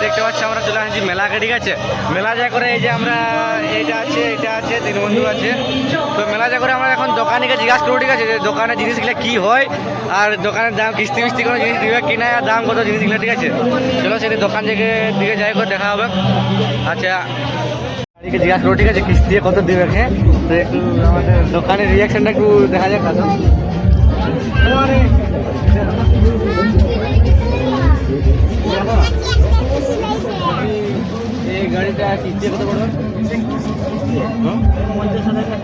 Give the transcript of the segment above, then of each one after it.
দেখতে পাচ্ছি আমরা চলে আসছি মেলাকে, ঠিক আছে। মেলা যা করে এই যে আমরা এটা আছে দীনবন্ধু আছে, তো মেলা যা করে আমরা এখন দোকানিকে জিজ্ঞাসা করবো, ঠিক আছে, যে দোকানের জিনিসগুলো কি হয় আর দোকানের দাম কিস্তি মিস্তি কোনো জিনিস দিবে কিনা আর দাম কত জিনিসগুলো, ঠিক আছে। চলো সেটি দোকান দিকে যাই করে দেখা হবে। আচ্ছা জিজ্ঞাসা করবো, ঠিক আছে, কিস্তি কত দিবে, হ্যাঁ। তো একটু আমাদের দোকানের রিয়াকশনটা একটু দেখা যাক। আসো এই গাড়িটা কিস্তি কত পড়বে?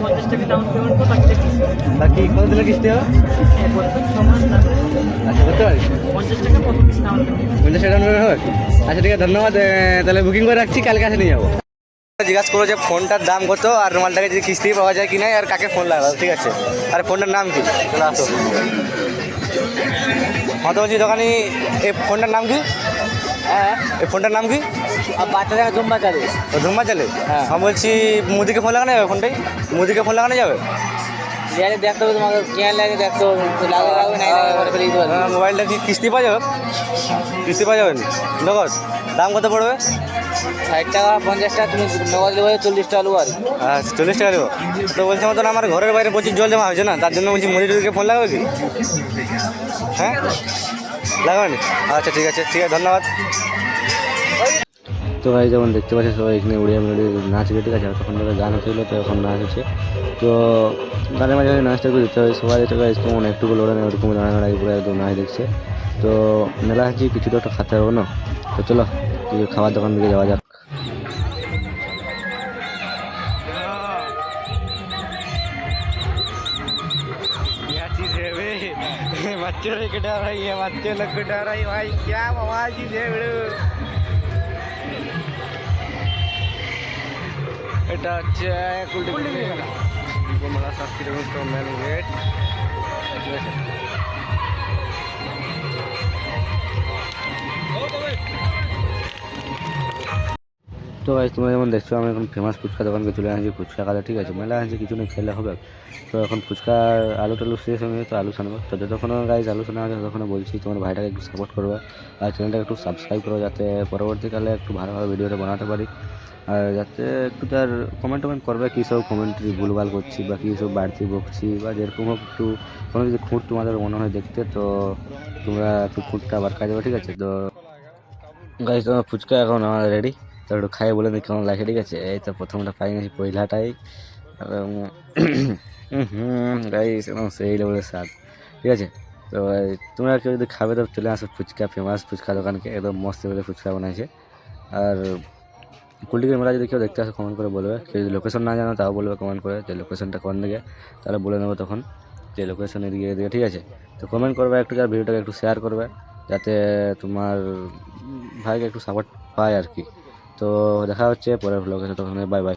50 টাকা ডাউন পেমেন্ট তো বাকি বাকি কত দিলে কিস্তি হবে? আচ্ছা করতে পারি 50 টাকা কত পিস ডাউন পেমেন্ট। 50 টাকা হবে। আচ্ছা ঠিক আছে, ধন্যবাদ। তাহলে বুকিং করে রাখছি, কালকে আসে নিয়ে যাবো। জিজ্ঞাসা করো যে ফোনটার দাম কত আর রুমালটাকে যদি কিস্তি পাওয়া যায় কি না আর কাকে ফোন লাগাবো, ঠিক আছে। আর ফোনটার নাম কি? চলে আসো। তো বলছি দোকানি, এই ফোনটার নাম কি? হ্যাঁ, এই ফোনটার নাম কি? আর বাচ্চাদের জম্বা চালে ও ধুম্বা চালে। হ্যাঁ। আমি বলছি মুদিকে ফোন লাগানো যাবে, ফোনটাই মুদিকে ফোন লাগানো যাবে? লিয়ালে দেখতে হবে, তোমাকে কেন লাগে দেখতে হবে, লাগবে নাই লাগে করে ফেলে দিতে পারবে। মোবাইলটা কি কিস্তি পাওয়া যাবে? কিস্তি পাওয়া যাবে নগদ? দাম কত পড়বে? 60 টাকা 50 টাকা, তুমি নগদ দেবো 40 টাকা নেবো আর কি। আচ্ছা 40 টাকা দেবো। তো বলছি মতন আমার ঘরের বাইরে প্রচুর জল জমা হয়েছে না, তার জন্য বলছি মুদিকে ফোন লাগাবে কি? হ্যাঁ লাগাবেনি? আচ্ছা ঠিক আছে ধন্যবাদ। তো ভাই যেমন দেখতে পাচ্ছি সবাই এখানে উড়িয়া মেলোডি নাচ গে, ঠিক আছে। তখন ধরে গান হচ্ছিলো, তো এখন নাচ হচ্ছে। তো গানের মাঝে নাচটা করে দিতে হবে সবাই, তো গাইজ কেমন একটু লোড়ে না ওরকম দাঁড়ায় পুরো একদম নাচ দেখছে। তো মেলা হচ্ছে, কিছু তো একটা খেতে হবে না। তো চলো কিছু খাবার দোকান দিকে যাওয়া যাক। बच्चे लोग डर रही है, बच्चे लोग को डर रही भाई, क्या आवाज ही दे এটা হচ্ছে মেলা সাবস্ক্রাইব মেন গেট। তো ভাই তোমরা যেমন দেখছো আমি এখন ফেমাস ফুচকা দোকানকে চলে আসছি, ফুচকা খাতে, ঠিক আছে। মেলা আছে কিছু নেই, খেলে হবে। তো এখন ফুচকার আলু টালু শেষ হয়ে গেছে, তো আলু সানবো। তো যতক্ষণ গাইজ আলু সানা আছে ততক্ষণ বলছি তোমার ভাইটাকে একটু সাপোর্ট করবে আর চ্যানেলটাকে একটু সাবস্ক্রাইব করো, যাতে পরবর্তীকালে একটু ভালো ভালো ভিডিওটা বানাতে পারি। আর যাতে একটু তার কমেন্ট করবে কী সব কমেন্ট্রি ভুলভাল করছি বা কী সব বাড়তি বকছি বা যেরকম হোক, একটু কোনো কিছু খুঁট তোমাদের মনে হয় দেখতে, তো তোমরা একটু খুঁটটা আবার কাজ দেবে, ঠিক আছে। তো গাইজ তোমার ফুচকা এখন আমার রেডি, তো একটু খাই বলে দিই কেমন লাগে, ঠিক আছে। এই তো প্রথমটা পাই গেছি, পয়লাটাই এবং গাইজ এবং সেই লেভেলের স্বাদ, ঠিক আছে। তো তোমরা কেউ যদি খাবে তো চলে আসো ফুচকা ফেমাস ফুচকা দোকানকে, একদম মস্ত লেভেলে ফুচকা বানাইছে। আর কুলটিকে মেলা যদি কেউ দেখতে আসে কমেন্ট করে বলবে, কেউ যদি লোকেশন না জানো তাও বলবে কমেন্ট করে যে লোকেশনটা কোন দিকে, তাহলে বলে নেবো তখন যে লোকেশন এদিকে এদিকে, ঠিক আছে। তো কমেন্ট করবে একটু, যার ভিডিওটাকে একটু শেয়ার করবে যাতে তোমার ভাইকে একটু সাপোর্ট পায় আর কি। তো দেখা হচ্ছে পরের ব্লগে, তখন বাই বাই।